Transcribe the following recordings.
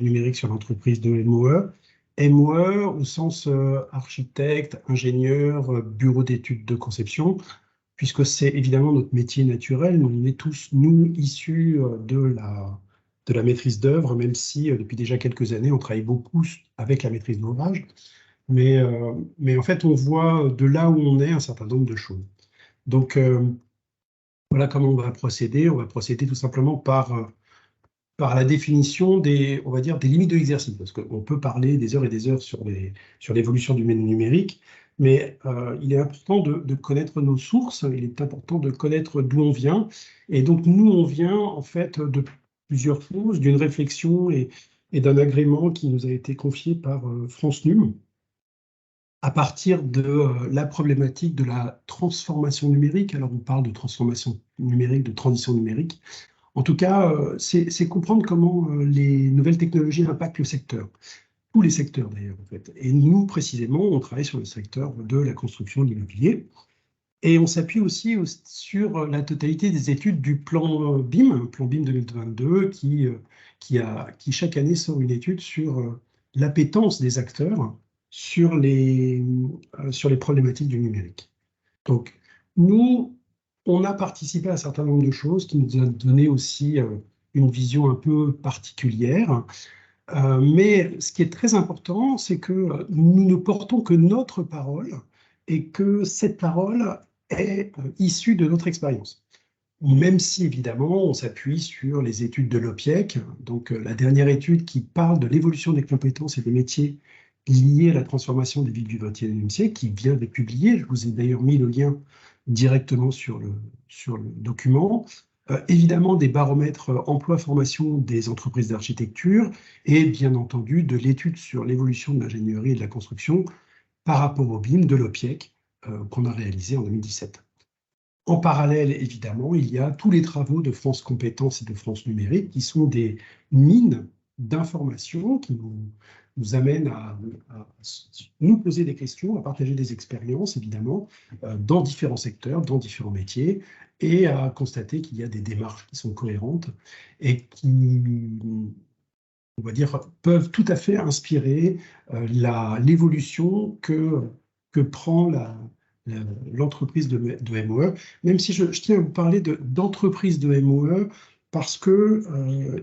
du numérique sur l'entreprise de MOE. MOE au sens architecte, ingénieur, bureau d'études de conception, puisque c'est évidemment notre métier naturel. On est tous, nous, issus de la maîtrise d'œuvre, même si depuis déjà quelques années, on travaille beaucoup avec la maîtrise d'ouvrage. Mais en fait, on voit de là où on est un certain nombre de choses. Donc, voilà comment on va procéder. On va procéder tout simplement par la définition des, on va dire, des limites de l'exercice, parce qu'on peut parler des heures et des heures sur l'évolution du numérique, mais il est important de connaître nos sources, il est important de connaître d'où on vient, et donc nous, on vient en fait de plusieurs choses, d'une réflexion et d'un agrément qui nous a été confié par France Num, à partir de la problématique de la transformation numérique. Alors on parle de transformation numérique, de transition numérique. En tout cas, c'est comprendre comment les nouvelles technologies impactent le secteur, tous les secteurs d'ailleurs en fait. Et nous, précisément, on travaille sur le secteur de la construction, de l'immobilier. Et on s'appuie aussi sur la totalité des études du plan BIM 2022, qui chaque année sort une étude sur l'appétence des acteurs sur les problématiques du numérique. Donc, nous, on a participé à un certain nombre de choses qui nous ont donné aussi une vision un peu particulière. Mais ce qui est très important, c'est que nous ne portons que notre parole et que cette parole est issue de notre expérience. Même si, évidemment, on s'appuie sur les études de l'OPIEC, donc la dernière étude qui parle de l'évolution des compétences et des métiers liés à la transformation des villes du XXIe siècle, qui vient d'être publiée. Je vous ai d'ailleurs mis le lien directement sur le document. Évidemment, des baromètres emploi-formation des entreprises d'architecture et, bien entendu, de l'étude sur l'évolution de l'ingénierie et de la construction par rapport au BIM de l'OPIEC qu'on a réalisé en 2017. En parallèle, évidemment, il y a tous les travaux de France Compétences et de France Numérique qui sont des mines d'informations qui nous amènent à nous poser des questions, à partager des expériences, évidemment, dans différents secteurs, dans différents métiers, et à constater qu'il y a des démarches qui sont cohérentes et qui, on va dire, peuvent tout à fait inspirer l'évolution que prend l'entreprise de MOE, même si je tiens à vous parler d'entreprise de MOE, parce que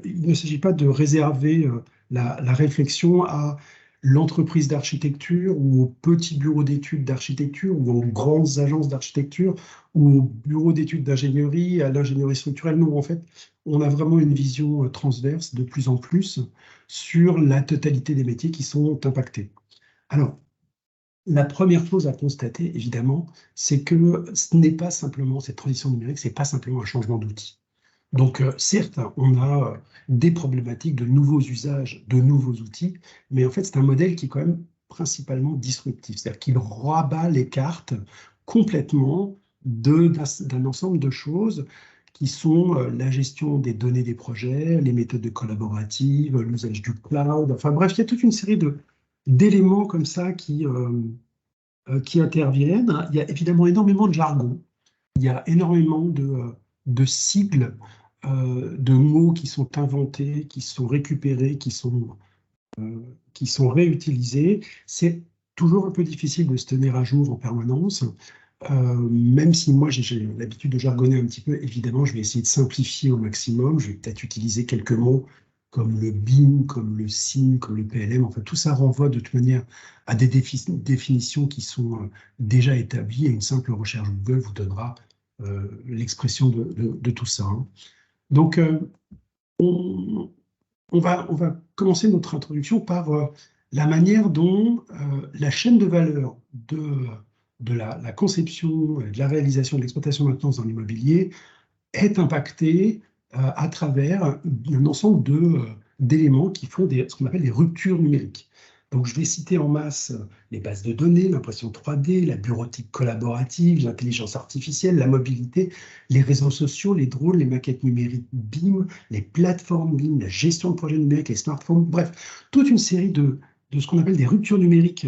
il ne s'agit pas de réserver la réflexion à l'entreprise d'architecture ou au petit bureau d'études d'architecture ou aux grandes agences d'architecture ou au bureau d'études d'ingénierie, à l'ingénierie structurelle. Non, en fait, on a vraiment une vision transverse de plus en plus sur la totalité des métiers qui sont impactés. Alors, la première chose à constater, évidemment, c'est que ce n'est pas simplement cette transition numérique, ce n'est pas simplement un changement d'outil. Donc, certes, on a des problématiques de nouveaux usages, de nouveaux outils, mais en fait, c'est un modèle qui est quand même principalement disruptif. C'est-à-dire qu'il rabat les cartes complètement d'un ensemble de choses qui sont la gestion des données des projets, les méthodes de collaborative, l'usage du cloud. Enfin bref, il y a toute une série d'éléments comme ça qui interviennent. Il y a évidemment énormément de jargon. Il y a énormément de sigles, de mots qui sont inventés, qui sont récupérés, qui sont réutilisés. C'est toujours un peu difficile de se tenir à jour en permanence. Même si moi j'ai l'habitude de jargonner un petit peu, évidemment, je vais essayer de simplifier au maximum. Je vais peut-être utiliser quelques mots comme le BIM, comme le SIM, comme le PLM. Enfin, tout ça renvoie de toute manière à des définitions qui sont déjà établies, et une simple recherche Google vous donnera l'expression de tout ça. Hein. Donc, on va commencer notre introduction par la manière dont la chaîne de valeur de la conception, de la réalisation, de l'exploitation de maintenance dans l'immobilier est impactée à travers un ensemble d'éléments qui font ce qu'on appelle des ruptures numériques. Donc, je vais citer en masse les bases de données, l'impression 3D, la bureautique collaborative, l'intelligence artificielle, la mobilité, les réseaux sociaux, les drones, les maquettes numériques BIM, les plateformes BIM, la gestion de projets numériques, les smartphones, bref, toute une série de ce qu'on appelle des ruptures numériques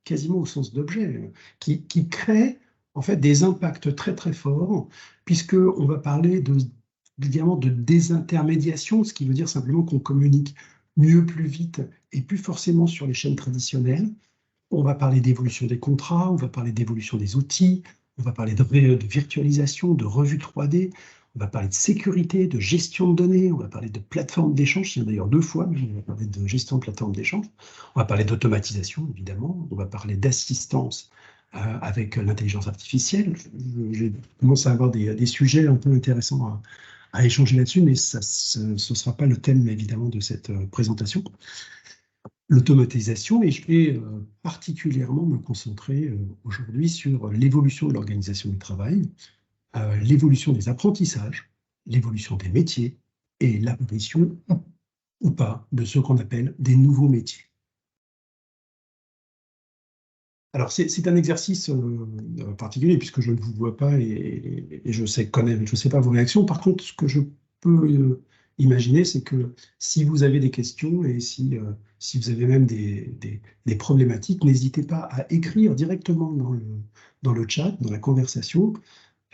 quasiment au sens d'objet, qui créent en fait des impacts très très forts, puisqu'on va parler évidemment de désintermédiation, ce qui veut dire simplement qu'on communique mieux, plus vite, et plus forcément sur les chaînes traditionnelles. On va parler d'évolution des contrats, on va parler d'évolution des outils, on va parler de virtualisation, de revue 3D, on va parler de sécurité, de gestion de données, on va parler de plateforme d'échange, il y a d'ailleurs 2 fois, mais on va parler de gestion de plateforme d'échange, on va parler d'automatisation, évidemment, on va parler d'assistance avec l'intelligence artificielle. Je commence à avoir des sujets un peu intéressants à échanger là-dessus, mais ce ne sera pas le thème, évidemment, de cette présentation. L'automatisation, et je vais particulièrement me concentrer aujourd'hui sur l'évolution de l'organisation du travail, l'évolution des apprentissages, l'évolution des métiers et l'apparition ou pas de ce qu'on appelle des nouveaux métiers. Alors, c'est un exercice particulier puisque je ne vous vois pas et je sais pas vos réactions. Par contre, ce que je peux imaginer, c'est que si vous avez des questions et si vous avez même des problématiques, n'hésitez pas à écrire directement dans le chat, dans la conversation,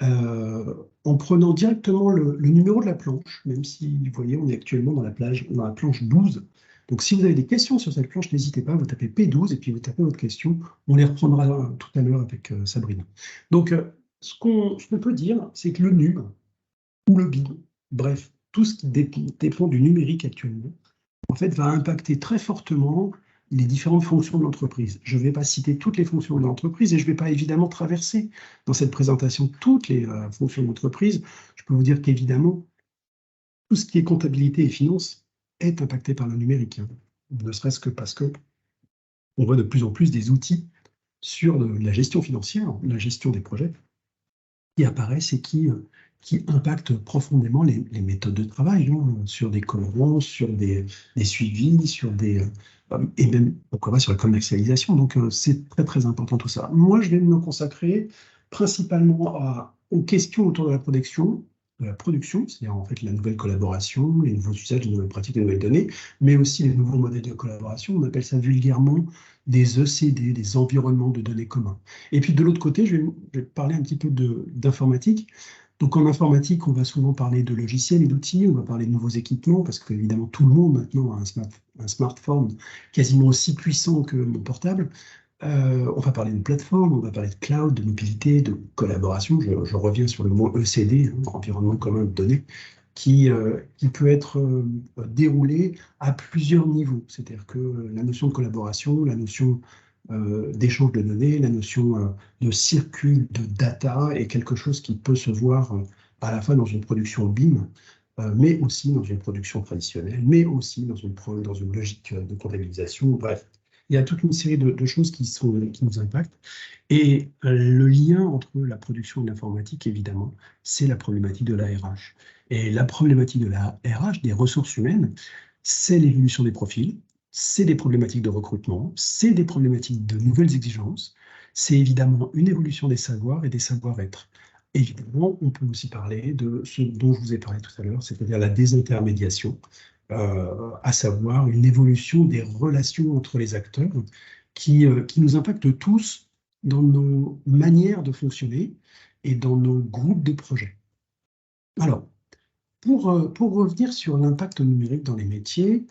en prenant directement le numéro de la planche, même si vous voyez, on est actuellement dans la planche 12. Donc, si vous avez des questions sur cette planche, n'hésitez pas, vous tapez P12 et puis vous tapez votre question. On les reprendra tout à l'heure avec Sabrina. Donc, ce qu'on peut dire, c'est que le NUM ou le BIM, bref, tout ce qui dépend du numérique actuellement, en fait, va impacter très fortement les différentes fonctions de l'entreprise. Je ne vais pas citer toutes les fonctions de l'entreprise et je ne vais pas évidemment traverser dans cette présentation toutes les fonctions de l'entreprise. Je peux vous dire qu'évidemment, tout ce qui est comptabilité et finance est impacté par le numérique, hein. Ne serait-ce que parce que on voit de plus en plus des outils sur la gestion financière, la gestion des projets, qui apparaissent et qui impactent profondément les méthodes de travail, hein, sur des cohérences, sur des suivis, et même, pourquoi pas, sur la commercialisation. Donc, c'est très, très important tout ça. Moi, je vais me consacrer principalement aux questions autour de la production, c'est-à-dire en fait la nouvelle collaboration, les nouveaux usages, les nouvelles pratiques, les nouvelles données, mais aussi les nouveaux modèles de collaboration. On appelle ça vulgairement des ECD, des environnements de données communs. Et puis de l'autre côté, je vais parler un petit peu d'informatique. Donc en informatique, on va souvent parler de logiciels et d'outils, on va parler de nouveaux équipements, parce qu'évidemment tout le monde maintenant a un smartphone quasiment aussi puissant que mon portable. On va parler de plateforme, on va parler de cloud, de mobilité, de collaboration. Je reviens sur le mot ECD, hein, environnement commun de données, qui peut être déroulé à plusieurs niveaux. C'est-à-dire que la notion de collaboration, la notion d'échange de données, la notion de circuit de data est quelque chose qui peut se voir à la fois dans une production BIM, mais aussi dans une production traditionnelle, mais aussi dans une logique de comptabilisation. Bref, il y a toute une série de choses qui nous impactent. Et le lien entre la production et l'informatique, évidemment, c'est la problématique de la RH. Et la problématique de la RH, des ressources humaines, c'est l'évolution des profils, c'est des problématiques de recrutement, c'est des problématiques de nouvelles exigences, c'est évidemment une évolution des savoirs et des savoir-être. Évidemment, on peut aussi parler de ce dont je vous ai parlé tout à l'heure, c'est-à-dire la désintermédiation, à savoir une évolution des relations entre les acteurs qui nous impactent tous dans nos manières de fonctionner et dans nos groupes de projets. Alors, pour revenir sur l'impact numérique dans les métiers,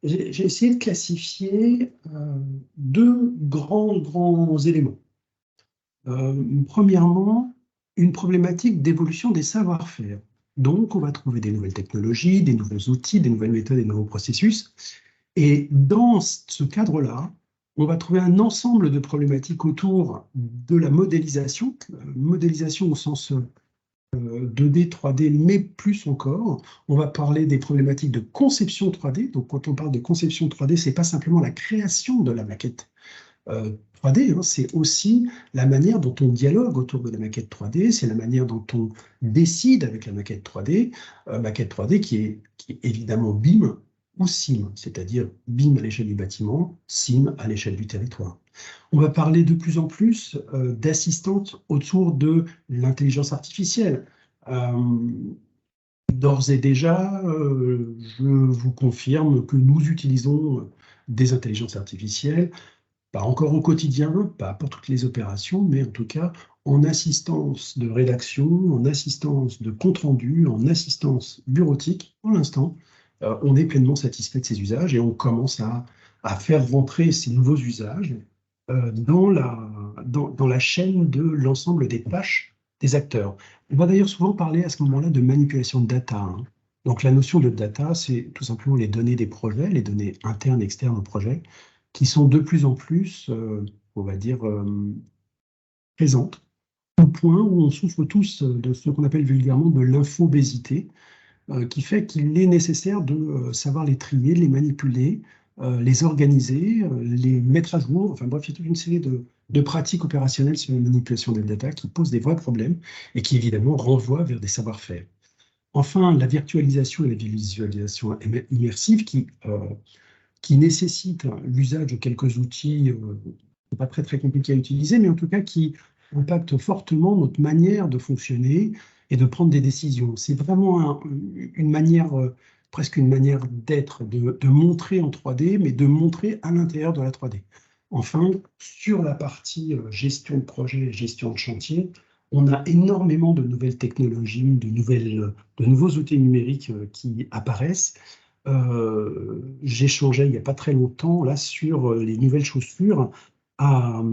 j'ai essayé de classifier deux grands éléments. Premièrement, une problématique d'évolution des savoir-faire. Donc, on va trouver des nouvelles technologies, des nouveaux outils, des nouvelles méthodes, des nouveaux processus. Et dans ce cadre-là, on va trouver un ensemble de problématiques autour de la modélisation, modélisation au sens 2D, 3D, mais plus encore. On va parler des problématiques de conception 3D. Donc, quand on parle de conception 3D, ce n'est pas simplement la création de la maquette 3D, hein, c'est aussi la manière dont on dialogue autour de la maquette 3D, c'est la manière dont on décide avec la maquette 3D qui est évidemment BIM ou SIM, c'est-à-dire BIM à l'échelle du bâtiment, SIM à l'échelle du territoire. On va parler de plus en plus d'assistantes autour de l'intelligence artificielle. D'ores et déjà, je vous confirme que nous utilisons des intelligences artificielles, pas encore au quotidien, pas pour toutes les opérations, mais en tout cas en assistance de rédaction, en assistance de compte-rendu, en assistance bureautique, pour l'instant, on est pleinement satisfait de ces usages et on commence à faire rentrer ces nouveaux usages dans la chaîne de l'ensemble des tâches des acteurs. On va d'ailleurs souvent parler à ce moment-là de manipulation de data, hein. Donc la notion de data, c'est tout simplement les données des projets, les données internes, externes au projet, qui sont de plus en plus, on va dire, présentes, au point où on souffre tous de ce qu'on appelle vulgairement de l'infobésité, qui fait qu'il est nécessaire de savoir les trier, les manipuler, les organiser, les mettre à jour. Enfin bref, il y a toute une série de pratiques opérationnelles sur la manipulation des data qui posent des vrais problèmes et qui évidemment renvoient vers des savoir-faire. Enfin, la virtualisation et la visualisation immersive qui nécessitent l'usage de quelques outils pas très très compliqués à utiliser, mais en tout cas qui impactent fortement notre manière de fonctionner et de prendre des décisions. C'est vraiment une manière, presque une manière d'être, de montrer en 3D, mais de montrer à l'intérieur de la 3D. Enfin, sur la partie gestion de projet, gestion de chantier, on a énormément de nouvelles technologies, de nouveaux outils numériques qui apparaissent. J'échangeais il n'y a pas très longtemps là sur les nouvelles chaussures à,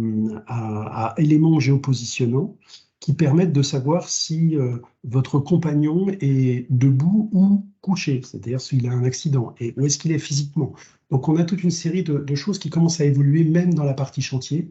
à éléments géopositionnants qui permettent de savoir si votre compagnon est debout ou couché, c'est-à-dire s'il a un accident et où est-ce qu'il est physiquement. Donc on a toute une série de choses qui commencent à évoluer même dans la partie chantier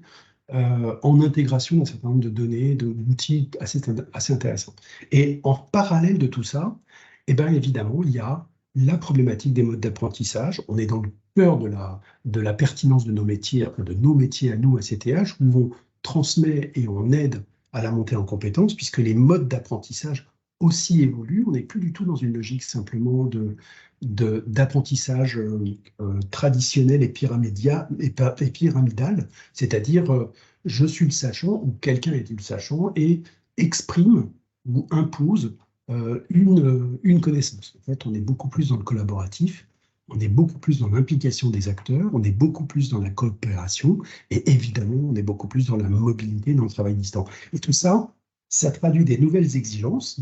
en intégration d'un certain nombre de données, d'outils assez intéressants. Et en parallèle de tout ça, eh bien, évidemment, il y a la problématique des modes d'apprentissage. On est dans le cœur de la pertinence de nos métiers à nous, à CTH, où on transmet et on aide à la montée en compétences, puisque les modes d'apprentissage aussi évoluent. On n'est plus du tout dans une logique simplement d'apprentissage traditionnel et pyramidal, c'est-à-dire je suis le sachant ou quelqu'un est le sachant et exprime ou impose une connaissance. En fait, on est beaucoup plus dans le collaboratif, on est beaucoup plus dans l'implication des acteurs, on est beaucoup plus dans la coopération et évidemment, on est beaucoup plus dans la mobilité, dans le travail distant. Et tout ça, ça traduit des nouvelles exigences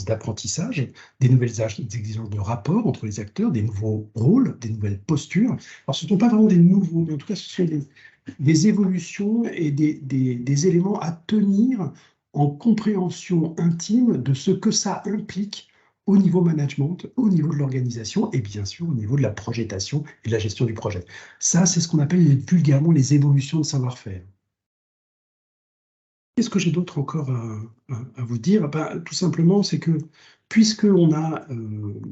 d'apprentissage, des nouvelles exigences de rapport entre les acteurs, des nouveaux rôles, des nouvelles postures. Alors, ce ne sont pas vraiment des nouveaux, mais en tout cas, ce sont des évolutions et des éléments à tenir en compréhension intime de ce que ça implique au niveau management, au niveau de l'organisation et bien sûr au niveau de la projetation et de la gestion du projet. Ça, c'est ce qu'on appelle vulgairement les évolutions de savoir-faire. Qu'est-ce que j'ai d'autre encore à vous dire? Ben, tout simplement, c'est que puisqu'on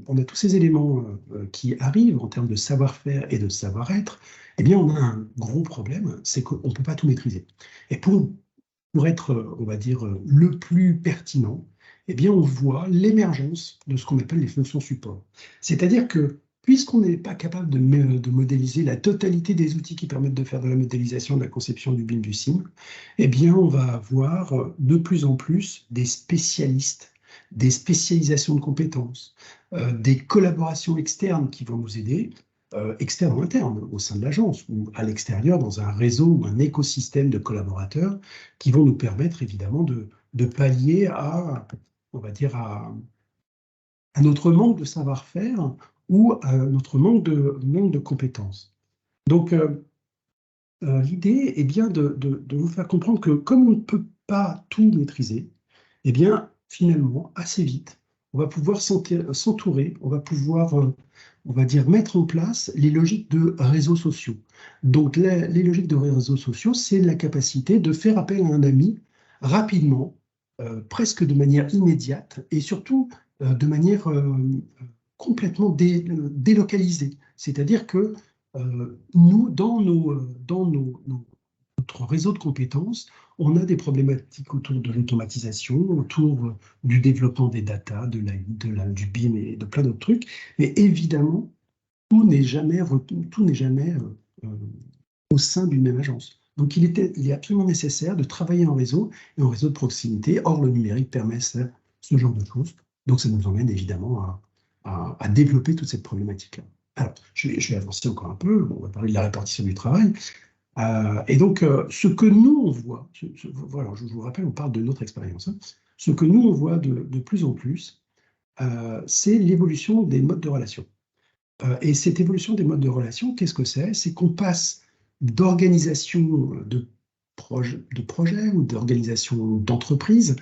on a tous ces éléments qui arrivent en termes de savoir-faire et de savoir-être, eh bien, on a un gros problème, c'est qu'on ne peut pas tout maîtriser. Et pour être, on va dire, le plus pertinent, eh bien, on voit l'émergence de ce qu'on appelle les fonctions support. C'est-à-dire que, puisqu'on n'est pas capable de modéliser la totalité des outils qui permettent de faire de la modélisation, de la conception du BIM, du SIM, eh bien, on va avoir de plus en plus des spécialistes, des spécialisations de compétences, des collaborations externes qui vont nous aider, externes ou internes, au sein de l'agence, ou à l'extérieur, dans un réseau ou un écosystème de collaborateurs, qui vont nous permettre évidemment de pallier à, on va dire, à notre manque de savoir-faire ou à notre manque de compétences. Donc, l'idée est bien de vous faire comprendre que comme on ne peut pas tout maîtriser, eh bien, finalement, assez vite, on va pouvoir s'entourer, on va pouvoir, on va dire, mettre en place les logiques de réseaux sociaux. Donc, les logiques de réseaux sociaux, c'est la capacité de faire appel à un ami rapidement, presque de manière immédiate, et surtout de manière complètement délocalisée. C'est-à-dire que nous, notre réseau de compétences, on a des problématiques autour de l'automatisation, autour du développement des data, du BIM et de plein d'autres trucs. Mais évidemment, tout n'est jamais euh, au sein d'une même agence. Donc, il est absolument nécessaire de travailler en réseau et en réseau de proximité. Or, le numérique permet ce genre de choses. Donc, ça nous emmène évidemment à développer toute cette problématique-là. Alors, je vais avancer encore un peu. On va parler de la répartition du travail. Et donc, ce que nous, on voit, voilà, je vous rappelle, on parle de notre expérience, hein. Ce que nous, on voit de plus en plus, c'est l'évolution des modes de relation. Et cette évolution des modes de relation, qu'est-ce que c'est? C'est qu'on passe d'organisation de projets ou d'organisation d'entreprise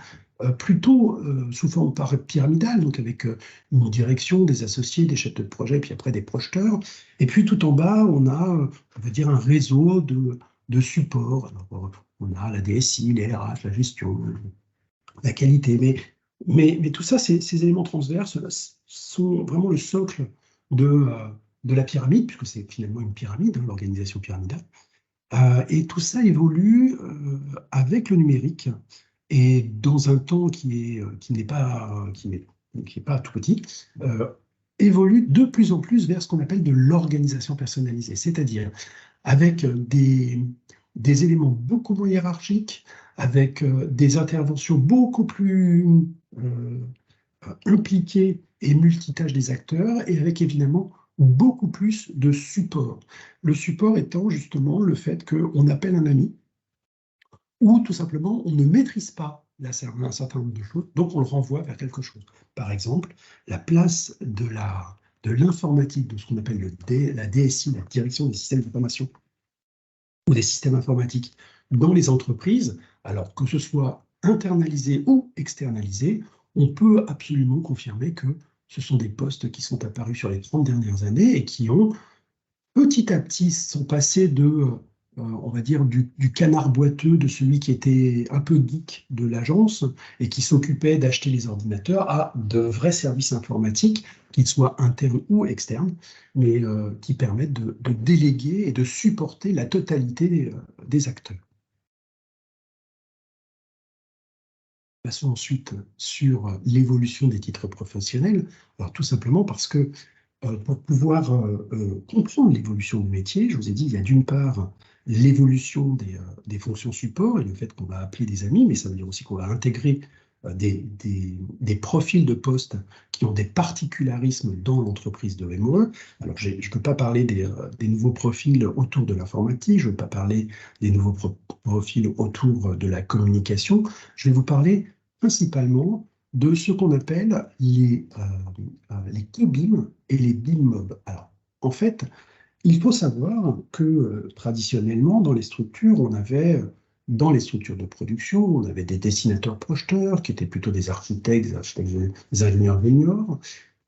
plutôt sous forme pyramidale, donc avec une direction, des associés, des chefs de projet, puis après des projeteurs. Et puis tout en bas, on a, on va dire, un réseau de supports. Alors, on a la DSI, les RH, la gestion, la qualité. Mais tout ça, ces éléments transverses sont vraiment le socle de la pyramide, puisque c'est finalement une pyramide, hein, l'organisation pyramidale. Et tout ça évolue avec le numérique et dans un temps qui n'est pas tout petit, euh, évolue de plus en plus vers ce qu'on appelle de l'organisation personnalisée, c'est-à-dire avec des éléments beaucoup moins hiérarchiques, avec des interventions beaucoup plus euh, impliquées et multitâches des acteurs, et avec évidemment beaucoup plus de support. Le support étant justement le fait qu'on appelle un ami, ou tout simplement on ne maîtrise pas un certain nombre de choses, donc on le renvoie vers quelque chose. Par exemple, la place de l'informatique, de ce qu'on appelle la DSI, la direction des systèmes d'information, ou des systèmes informatiques dans les entreprises, alors que ce soit internalisé ou externalisé, on peut absolument confirmer que ce sont des postes qui sont apparus sur les 30 dernières années et qui ont petit à petit sont passés on va dire, du canard boiteux, de celui qui était un peu geek de l'agence et qui s'occupait d'acheter les ordinateurs, à de vrais services informatiques, qu'ils soient internes ou externes, mais qui permettent de déléguer et de supporter la totalité des acteurs. Passons ensuite sur l'évolution des titres professionnels. Alors, tout simplement parce que pour pouvoir comprendre l'évolution du métier, je vous ai dit, il y a d'une part l'évolution des fonctions support et le fait qu'on va appeler des amis, mais ça veut dire aussi qu'on va intégrer des profils de poste qui ont des particularismes dans l'entreprise de MOE. Alors, je ne peux pas parler des nouveaux profils autour de l'informatique, je ne veux pas parler des nouveaux profils autour de la communication, je vais vous parler principalement de ce qu'on appelle les KBIM et les BIM-mob. Alors, en fait, il faut savoir que traditionnellement, dans les structures, dans les structures de production, on avait des dessinateurs projeteurs, qui étaient plutôt des architectes, des ingénieurs juniors,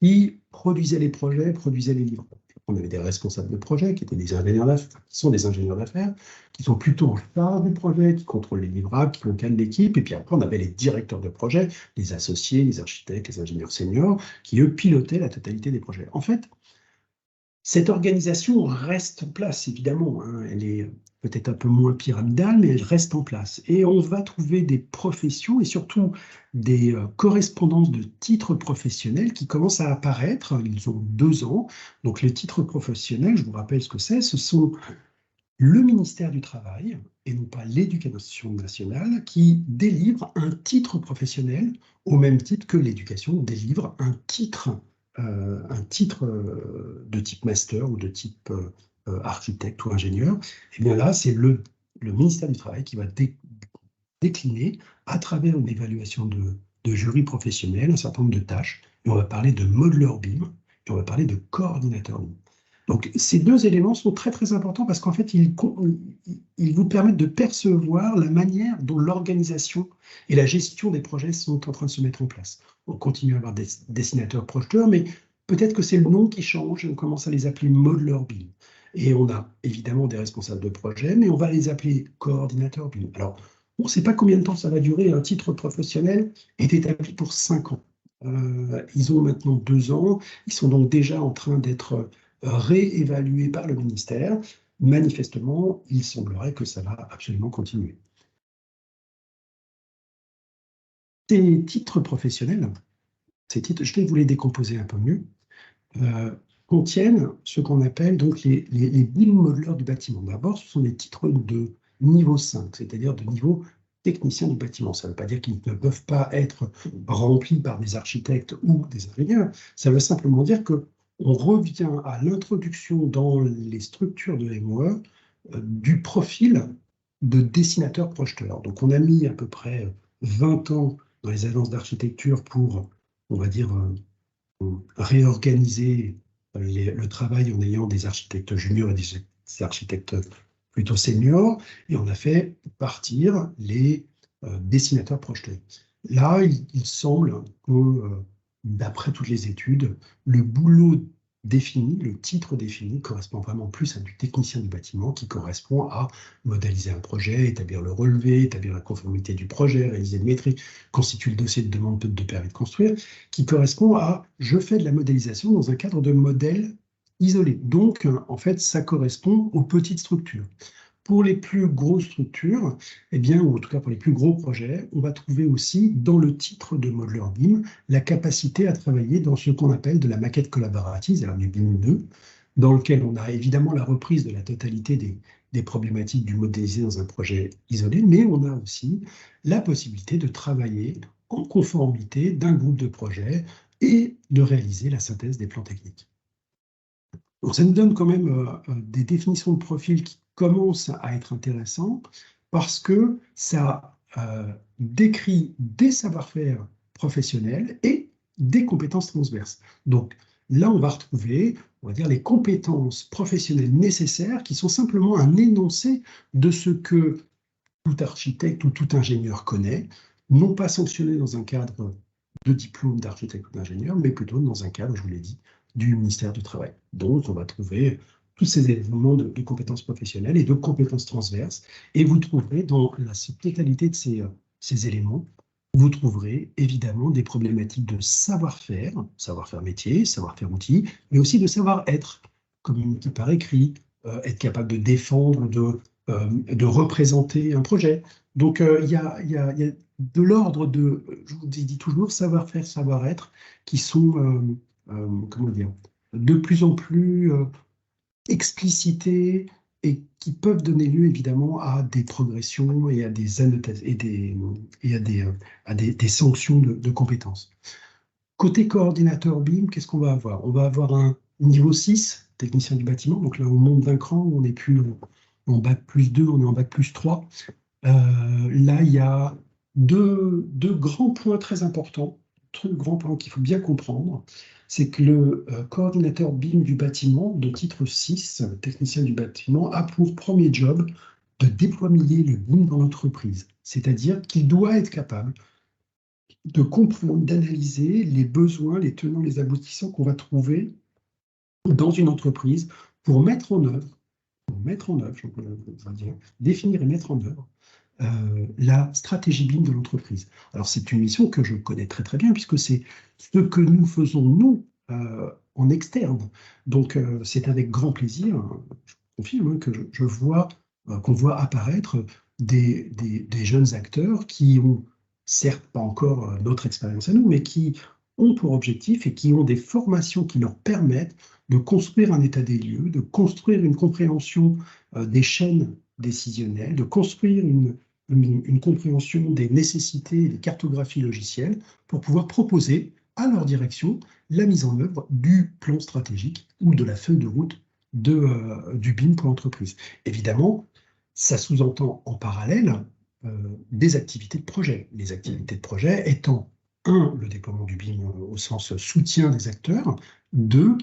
qui produisaient les projets, produisaient les livres. On avait des responsables de projet, qui étaient des ingénieurs d'affaires, qui sont des ingénieurs d'affaires, qui sont plutôt en charge du projet, qui contrôlent les livrables, qui encadrent l'équipe. Et puis après, on avait les directeurs de projet, les associés, les architectes, les ingénieurs seniors, qui, eux, pilotaient la totalité des projets. En fait, cette organisation reste en place, évidemment, hein. Elle est peut-être un peu moins pyramidale, mais elle reste en place. Et on va trouver des professions et surtout des correspondances de titres professionnels qui commencent à apparaître. Ils ont 2 ans. Donc les titres professionnels, je vous rappelle ce que c'est, ce sont le ministère du Travail, et non pas l'Éducation nationale, qui délivre un titre professionnel au même titre que l'éducation délivre un titre de type master ou de type architecte ou ingénieur. Et bien là, c'est le ministère du Travail qui va décliner à travers une évaluation de jury professionnel un certain nombre de tâches. Et on va parler de modeleur BIM et on va parler de coordinateur BIM. Donc, ces 2 éléments sont très, très importants parce qu'en fait, ils vous permettent de percevoir la manière dont l'organisation et la gestion des projets sont en train de se mettre en place. On continue à avoir des dessinateurs projeteurs, mais peut-être que c'est le nom qui change et on commence à les appeler modeleurs BIM. Et on a évidemment des responsables de projet, mais on va les appeler coordinateurs BIM. Alors, on ne sait pas combien de temps ça va durer. Un titre professionnel est établi pour 5 ans. Ils ont maintenant 2 ans. Ils sont donc déjà en train d'être réévalué par le ministère. Manifestement, il semblerait que ça va absolument continuer. Ces titres professionnels, je vais vous les décomposer un peu mieux, contiennent ce qu'on appelle donc les BIM modeleurs du bâtiment. D'abord, ce sont des titres de niveau 5, c'est-à-dire de niveau technicien du bâtiment. Ça ne veut pas dire qu'ils ne peuvent pas être remplis par des architectes ou des ingénieurs. Ça veut simplement dire que on revient à l'introduction dans les structures de MOE du profil de dessinateur-projeteur. Donc on a mis à peu près 20 ans dans les agences d'architecture pour, on va dire, réorganiser le travail en ayant des architectes juniors et des architectes plutôt seniors, et on a fait partir les dessinateurs projetés. Là, il semble que, d'après toutes les études, le boulot défini, le titre défini, correspond vraiment plus à du technicien du bâtiment qui correspond à modéliser un projet, établir le relevé, établir la conformité du projet, réaliser une métrique, constituer le dossier de demande de permis de construire, qui correspond à je fais de la modélisation dans un cadre de modèle isolé. Donc, en fait, ça correspond aux petites structures. Pour les plus grosses structures, eh bien, ou en tout cas pour les plus gros projets, on va trouver aussi dans le titre de Modeler BIM la capacité à travailler dans ce qu'on appelle de la maquette collaborative, alors du BIM 2, dans lequel on a évidemment la reprise de la totalité des problématiques du modélisé dans un projet isolé, mais on a aussi la possibilité de travailler en conformité d'un groupe de projets et de réaliser la synthèse des plans techniques. Donc, ça nous donne quand même des définitions de profil qui commencent à être intéressantes parce que ça décrit des savoir-faire professionnels et des compétences transverses. Donc là, on va retrouver, on va dire, les compétences professionnelles nécessaires qui sont simplement un énoncé de ce que tout architecte ou tout ingénieur connaît, non pas sanctionné dans un cadre de diplôme d'architecte ou d'ingénieur, mais plutôt dans un cadre, je vous l'ai dit, du ministère du Travail. Donc, on va trouver tous ces éléments de compétences professionnelles et de compétences transverses. Et vous trouverez dans la totalité de ces éléments, vous trouverez évidemment des problématiques de savoir-faire, savoir-faire métier, savoir-faire outil, mais aussi de savoir-être, communiquer par écrit, être capable de défendre, de représenter un projet. Donc, il y a de l'ordre de, je vous dis toujours, savoir-faire, savoir-être, qui sont comment dire, de plus en plus explicités et qui peuvent donner lieu évidemment à des progressions et à des annotations à des sanctions de compétences. Côté coordinateur BIM, qu'est-ce qu'on va avoir? On va avoir un niveau 6, technicien du bâtiment. Donc là, on monte d'un cran, on n'est plus en bac plus 2, on est en bac plus 3. Là, il y a deux grands points très importants, deux grands points qu'il faut bien comprendre. C'est que le coordinateur BIM du bâtiment, de titre 6, technicien du bâtiment, a pour premier job de déployer le BIM dans l'entreprise. C'est-à-dire qu'il doit être capable de comprendre, d'analyser les besoins, les tenants, les aboutissants qu'on va trouver dans une entreprise pour mettre en œuvre, je veux dire, définir et mettre en œuvre la stratégie BIM de l'entreprise. Alors, c'est une mission que je connais très très bien, puisque c'est ce que nous faisons, nous, en externe. Donc, c'est avec grand plaisir, je confirme, que je vois, qu'on voit apparaître des jeunes acteurs qui ont, certes pas encore notre expérience à nous, mais qui ont pour objectif et qui ont des formations qui leur permettent de construire un état des lieux, de construire une compréhension des chaînes décisionnelles, de construire une compréhension des nécessités et des cartographies logicielles pour pouvoir proposer à leur direction la mise en œuvre du plan stratégique ou de la feuille de route du BIM pour l'entreprise. Évidemment, ça sous-entend en parallèle des activités de projet. Les activités de projet étant, un, le déploiement du BIM au sens soutien des acteurs, deux,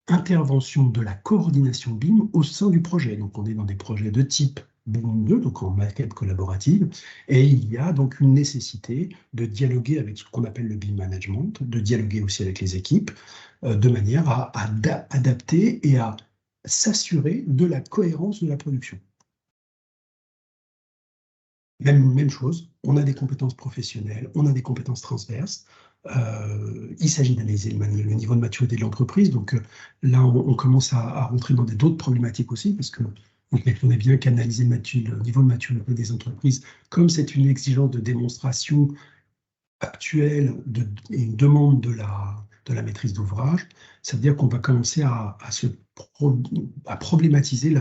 intervention de la coordination BIM au sein du projet. Donc, on est dans des projets de type BIM 2, donc en maquette collaborative, et il y a donc une nécessité de dialoguer avec ce qu'on appelle le BIM management, de dialoguer aussi avec les équipes, de manière à adapter et à s'assurer de la cohérence de la production. Même chose, on a des compétences professionnelles, on a des compétences transverses. Il s'agit d'analyser le niveau de maturité de l'entreprise. Donc là, on commence à rentrer dans d'autres problématiques aussi, parce que vous comprenez bien qu'analyser le niveau de maturité des entreprises, comme c'est une exigence de démonstration actuelle et une demande de la maîtrise d'ouvrage, ça veut dire qu'on va commencer à problématiser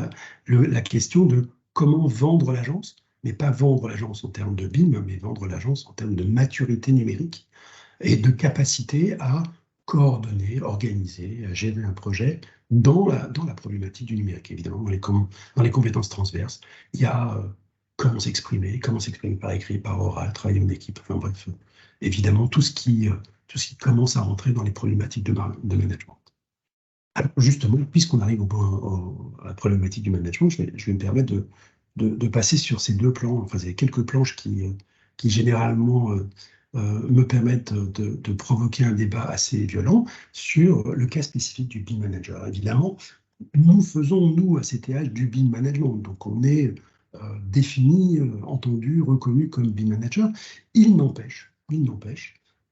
la question de comment vendre l'agence, mais pas vendre l'agence en termes de BIM, mais vendre l'agence en termes de maturité numérique et de capacité à coordonner, organiser, gérer un projet dans la problématique du numérique. Évidemment, dans les compétences transverses, il y a comment s'exprimer par écrit, par oral, travailler en équipe, enfin bref, évidemment, tout ce qui commence à rentrer dans les problématiques de management. Alors justement, puisqu'on arrive à la problématique du management, je vais me permettre de passer sur ces deux plans, enfin, ces quelques planches qui généralement me permettent de provoquer un débat assez violent sur le cas spécifique du BIM manager. Évidemment, nous faisons, nous, à CTH, du BIM management. Donc, on est défini, entendu, reconnu comme BIM manager. Il n'empêche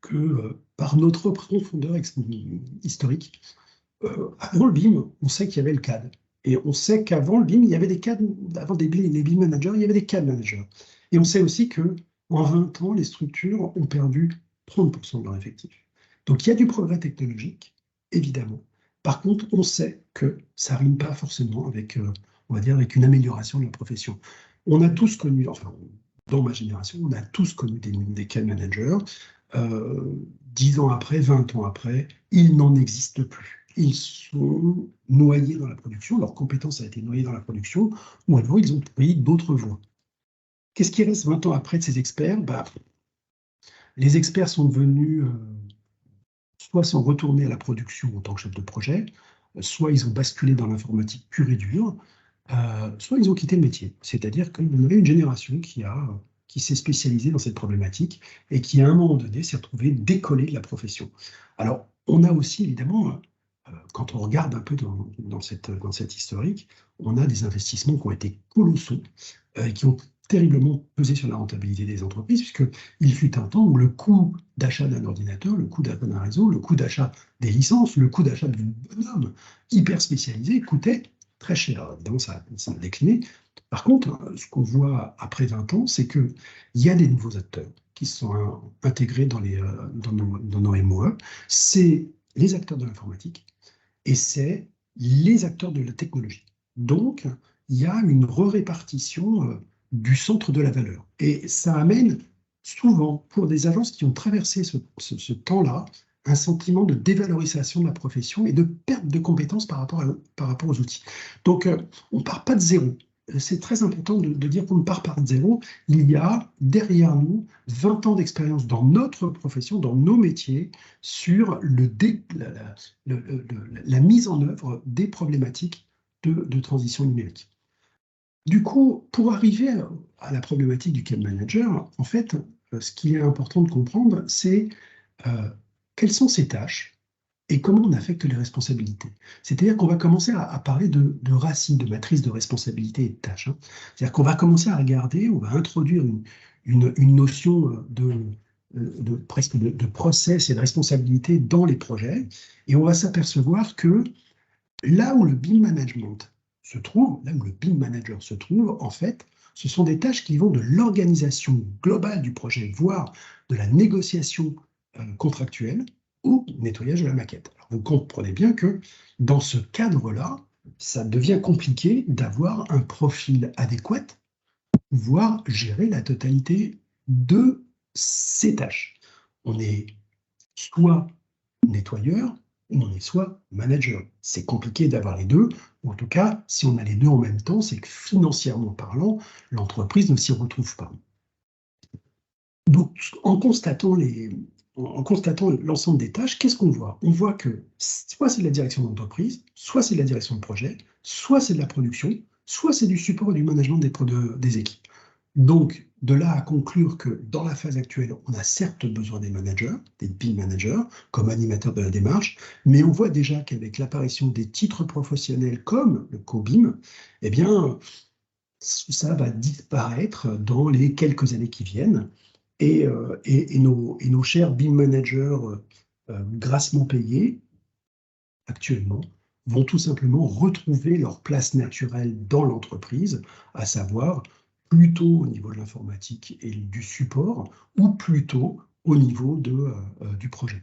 que par notre profondeur historique, avant le BIM, on sait qu'il y avait le CAD. Et on sait qu'avant le BIM, il y avait des CAD, avant les BIM managers, il y avait des CAD managers. Et on sait aussi que en 20 ans, les structures ont perdu 30% de leur effectif. Donc il y a du progrès technologique, évidemment. Par contre, on sait que ça ne rime pas forcément avec, on va dire, avec une amélioration de la profession. On a tous connu, enfin, dans ma génération, on a tous connu des CAD managers. 10 ans après, 20 ans après, ils n'en existent plus. Ils sont noyés dans la production, leur compétence a été noyée dans la production, ou alors ils ont pris d'autres voies. Qu'est-ce qui reste 20 ans après de ces experts? Les experts sont devenus, soit sont retournés à la production en tant que chef de projet, soit ils ont basculé dans l'informatique pure et dure, soit ils ont quitté le métier. C'est-à-dire qu'on avait une génération qui s'est spécialisée dans cette problématique et qui, à un moment donné, s'est retrouvée décollée de la profession. Alors, on a aussi, évidemment, quand on regarde un peu dans cette historique, on a des investissements qui ont été colossaux, qui ont terriblement pesé sur la rentabilité des entreprises, puisqu'il fut un temps où le coût d'achat d'un ordinateur, le coût d'achat d'un réseau, le coût d'achat des licences, le coût d'achat d'une bonhomme hyper spécialisé coûtait très cher. Alors, évidemment, ça a décliné. Par contre, ce qu'on voit après 20 ans, c'est qu'il y a des nouveaux acteurs qui sont intégrés dans nos MOE. C'est les acteurs de l'informatique et c'est les acteurs de la technologie. Donc, il y a une répartition du centre de la valeur. Et ça amène souvent, pour des agences qui ont traversé ce temps-là, un sentiment de dévalorisation de la profession et de perte de compétences par rapport aux outils. Donc, on ne part pas de zéro. C'est très important de dire qu'on ne part pas de zéro. Il y a derrière nous 20 ans d'expérience dans notre profession, dans nos métiers, sur la mise en œuvre des problématiques de transition numérique. Du coup, pour arriver à la problématique du CAD manager, en fait, ce qui est important de comprendre, c'est quelles sont ces tâches et comment on affecte les responsabilités. C'est-à-dire qu'on va commencer à parler de racines, de matrice de responsabilité et de tâches. Hein. C'est-à-dire qu'on va commencer à regarder, on va introduire une notion presque de process et de responsabilité dans les projets, et on va s'apercevoir que là où le BIM management se trouve, là où le BIM manager se trouve, en fait, ce sont des tâches qui vont de l'organisation globale du projet, voire de la négociation contractuelle au nettoyage de la maquette. Alors, vous comprenez bien que dans ce cadre-là, ça devient compliqué d'avoir un profil adéquat pour pouvoir gérer la totalité de ces tâches. On est soit nettoyeur, ou on est soit manager. C'est compliqué d'avoir les deux, ou en tout cas, si on a les deux en même temps, c'est que financièrement parlant, l'entreprise ne s'y retrouve pas. Donc, en constatant l'ensemble des tâches, qu'est-ce qu'on voit? On voit que soit c'est de la direction d'entreprise, soit c'est de la direction de projet, soit c'est de la production, soit c'est du support et du management des équipes. Donc, de là à conclure que dans la phase actuelle, on a certes besoin des managers, des BIM managers, comme animateurs de la démarche, mais on voit déjà qu'avec l'apparition des titres professionnels comme le co-BIM, eh bien, ça va disparaître dans les quelques années qui viennent. Et nos chers BIM managers grassement payés, actuellement, vont tout simplement retrouver leur place naturelle dans l'entreprise, à savoir plutôt au niveau de l'informatique et du support, ou plutôt au niveau du projet.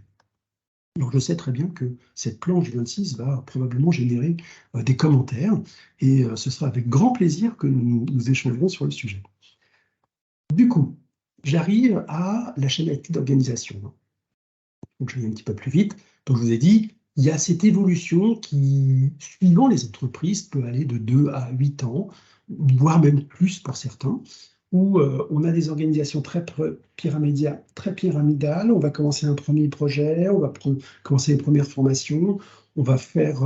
Alors je sais très bien que cette planche 26 va probablement générer des commentaires, et ce sera avec grand plaisir que nous échangerons sur le sujet. Du coup, j'arrive à la schématique d'organisation. Donc je vais un petit peu plus vite. Donc je vous ai dit, il y a cette évolution qui, suivant les entreprises, peut aller de 2 à 8 ans, voire même plus pour certains, où on a des organisations très pyramidales. On va commencer un premier projet, on va commencer les premières formations, on va faire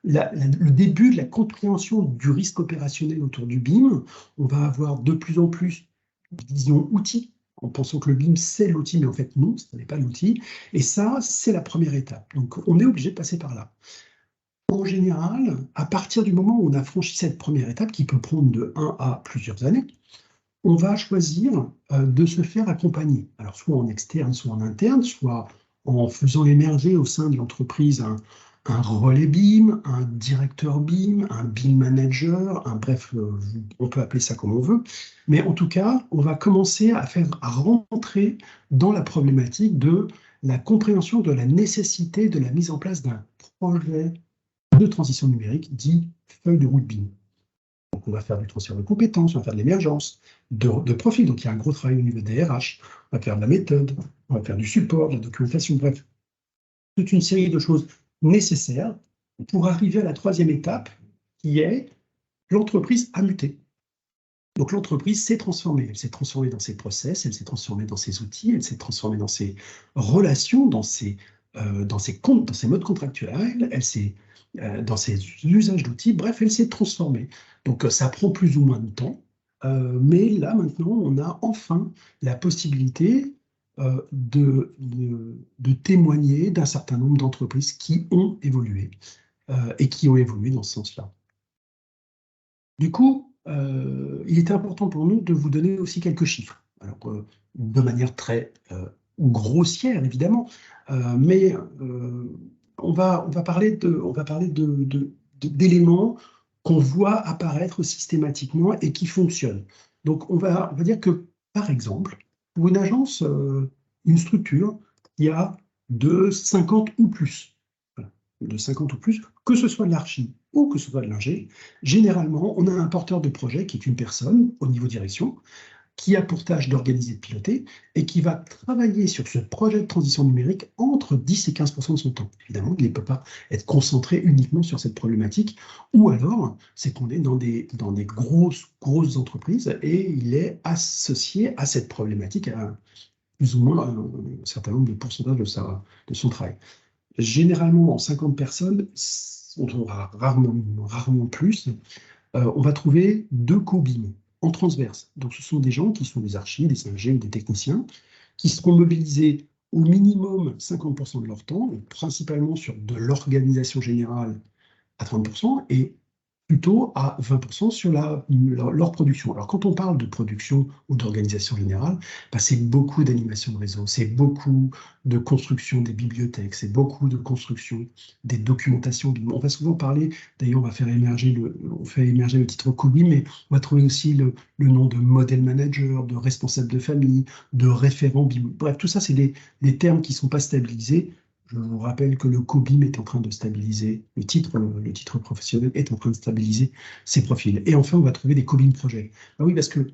le début de la compréhension du risque opérationnel autour du BIM. On va avoir de plus en plus de vision outils, en pensant que le BIM, c'est l'outil, mais en fait, non, ce n'est pas l'outil. Et ça, c'est la première étape. Donc, on est obligé de passer par là. En général, à partir du moment où on a franchi cette première étape, qui peut prendre de 1 à plusieurs années, on va choisir de se faire accompagner. Alors, soit en externe, soit en interne, soit en faisant émerger au sein de l'entreprise un relais BIM, un directeur BIM, un BIM manager, bref, on peut appeler ça comme on veut. Mais en tout cas, on va commencer à rentrer dans la problématique de la compréhension de la nécessité de la mise en place d'un projet de transition numérique dit feuille de route BIM. Donc, on va faire du transfert de compétences, on va faire de l'émergence, de profil. Donc, il y a un gros travail au niveau des RH. On va faire de la méthode, on va faire du support, de la documentation, bref, toute une série de choses nécessaires pour arriver à la troisième étape, qui est l'entreprise a muté. Donc, l'entreprise s'est transformée. Elle s'est transformée dans ses process, elle s'est transformée dans ses outils, elle s'est transformée dans ses relations, dans ses comptes, dans ses modes contractuels, elle s'est dans ses usages d'outils, bref, elle s'est transformée. Donc, ça prend plus ou moins de temps, mais là, maintenant, on a enfin la possibilité de témoigner d'un certain nombre d'entreprises qui ont évolué et qui ont évolué dans ce sens-là. Du coup, il était important pour nous de vous donner aussi quelques chiffres. Alors, de manière très grossière, évidemment, mais on va parler d'éléments qu'on voit apparaître systématiquement et qui fonctionnent. Donc, on va dire que, par exemple, pour une agence, une structure qui a de 50 ou plus, voilà, de 50 ou plus, que ce soit de l'archi ou que ce soit de l'ingé, généralement, on a un porteur de projet qui est une personne au niveau direction, qui a pour tâche d'organiser et de piloter, et qui va travailler sur ce projet de transition numérique entre 10 et 15% de son temps. Évidemment, il ne peut pas être concentré uniquement sur cette problématique, ou alors, c'est qu'on est dans des grosses entreprises, et il est associé à cette problématique à plus ou moins un certain nombre de pourcentages de son travail. Généralement, en 50 personnes, on trouvera rarement plus, on va trouver 2 co-BIM en transverse. Donc, ce sont des gens qui sont des archis, des ingénieurs ou des techniciens, qui seront mobilisés au minimum 50% de leur temps, principalement sur de l'organisation générale à 30%, et plutôt à 20% sur leur production. Alors, quand on parle de production ou d'organisation générale, c'est beaucoup d'animation de réseau, c'est beaucoup de construction des bibliothèques, c'est beaucoup de construction des documentations. On va souvent parler, d'ailleurs, on fait émerger le titre COBIM, mais on va trouver aussi le nom de model manager, de responsable de famille, de référent BIM. Bref, tout ça, c'est des termes qui ne sont pas stabilisés. Je vous rappelle que le COBIM est en train de stabiliser, le titre professionnel est en train de stabiliser ses profils. Et enfin, on va trouver des COBIM projets. Oui, parce que,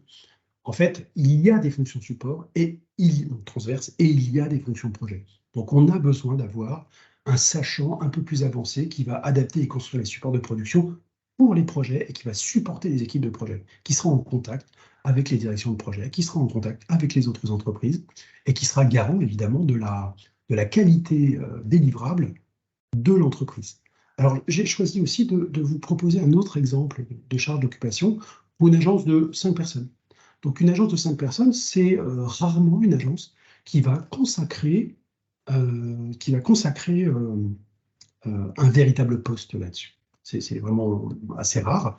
en fait, il y a des fonctions support et transverses et il y a des fonctions projet. Donc, on a besoin d'avoir un sachant un peu plus avancé qui va adapter et construire les supports de production pour les projets et qui va supporter les équipes de projet, qui sera en contact avec les directions de projet, qui sera en contact avec les autres entreprises et qui sera garant, évidemment, de la qualité délivrable de l'entreprise. Alors, j'ai choisi aussi de vous proposer un autre exemple de charge d'occupation pour une agence de 5 personnes. Donc, une agence de 5 personnes, c'est rarement une agence qui va consacrer un véritable poste là-dessus. C'est vraiment assez rare.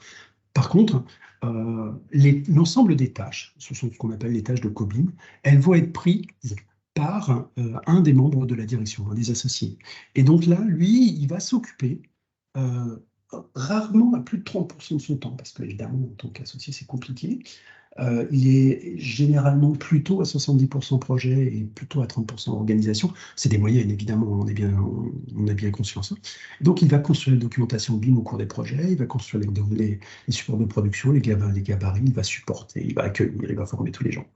Par contre, l'ensemble des tâches, ce sont ce qu'on appelle les tâches de COBIM, elles vont être prises par un des membres de la direction, un des associés. Et donc là, lui, il va s'occuper rarement à plus de 30% de son temps, parce qu'évidemment, en tant qu'associé, c'est compliqué. Il est généralement plutôt à 70% projet et plutôt à 30% organisation. C'est des moyennes, évidemment, on a bien conscience. Donc, il va construire la documentation BIM au cours des projets, il va construire les supports de production, les gabarits, il va supporter, il va accueillir, il va former tous les gens.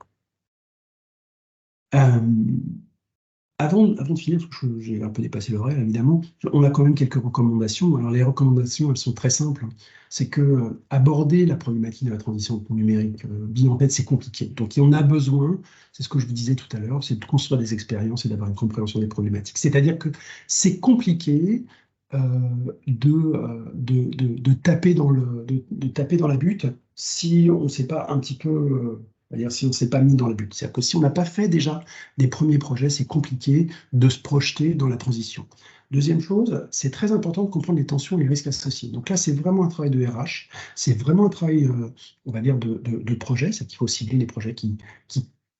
Avant de finir, parce que j'ai un peu dépassé l'horaire, évidemment, on a quand même quelques recommandations. Alors, les recommandations, elles sont très simples. C'est que aborder la problématique de la transition numérique BIM, en fait, c'est compliqué. Donc, on a besoin, c'est ce que je vous disais tout à l'heure, c'est de construire des expériences et d'avoir une compréhension des problématiques. C'est-à-dire que c'est compliqué de taper de taper dans la butte si on ne s'est pas un petit peu, c'est-à-dire si on ne s'est pas mis dans la butte. C'est-à-dire que si on n'a pas fait déjà des premiers projets, c'est compliqué de se projeter dans la transition. Deuxième chose, c'est très important de comprendre les tensions et les risques associés. Donc là, c'est vraiment un travail de RH, c'est vraiment un travail, on va dire, de projet, c'est qu'il faut cibler les projets qui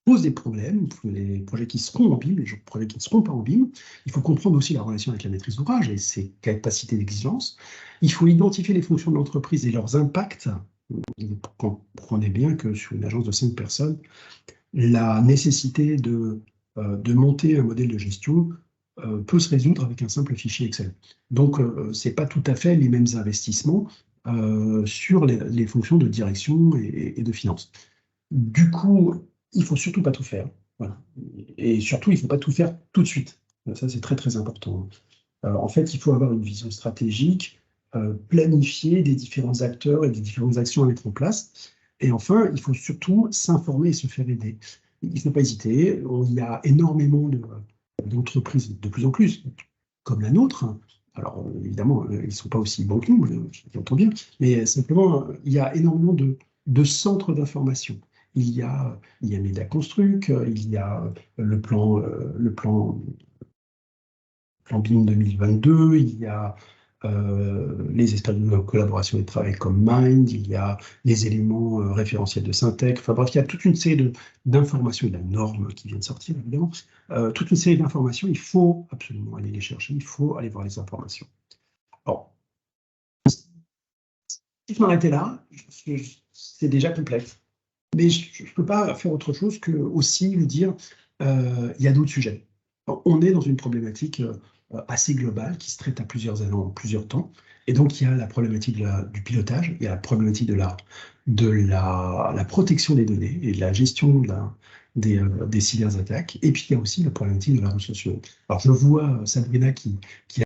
posent des problèmes, les projets qui seront en BIM, les projets qui ne seront pas en BIM. Il faut comprendre aussi la relation avec la maîtrise d'ouvrage et ses capacités d'exigence. Il faut identifier les fonctions de l'entreprise et leurs impacts. Vous comprenez bien que sur une agence de 5 personnes, la nécessité de monter un modèle de gestion peut se résoudre avec un simple fichier Excel. Donc, ce n'est pas tout à fait les mêmes investissements sur les fonctions de direction et de finance. Du coup, il ne faut surtout pas tout faire. Voilà. Et surtout, il ne faut pas tout faire tout de suite. Ça, c'est très, très important. En fait, il faut avoir une vision stratégique, planifier des différents acteurs et des différentes actions à mettre en place. Et enfin, il faut surtout s'informer et se faire aider. Il ne faut pas hésiter. Il y a énormément d'entreprises, de plus en plus, comme la nôtre. Alors, évidemment, ils ne sont pas aussi bons que nous, j'entends bien, mais simplement, il y a énormément de centres d'information. Il y a Medaconstruc, il y a le plan BIM 2022, il y a les espaces de collaboration et de travail comme Mind, il y a les éléments référentiels de Syntec, enfin bref, il y a toute une série d'informations, et de la norme qui vient de sortir évidemment, toute une série d'informations, il faut absolument aller les chercher, il faut aller voir les informations. Alors, si je m'arrêtais là, c'est déjà complexe, mais je ne peux pas faire autre chose que aussi lui dire, il y a d'autres sujets. On est dans une problématique assez globale qui se traite à plusieurs années, en plusieurs temps. Et donc, il y a la problématique du pilotage, il y a la problématique de la protection des données et de la gestion des cyberattaques. Et puis, il y a aussi la problématique de la ressource humaine. Alors, je vois Sabrina qui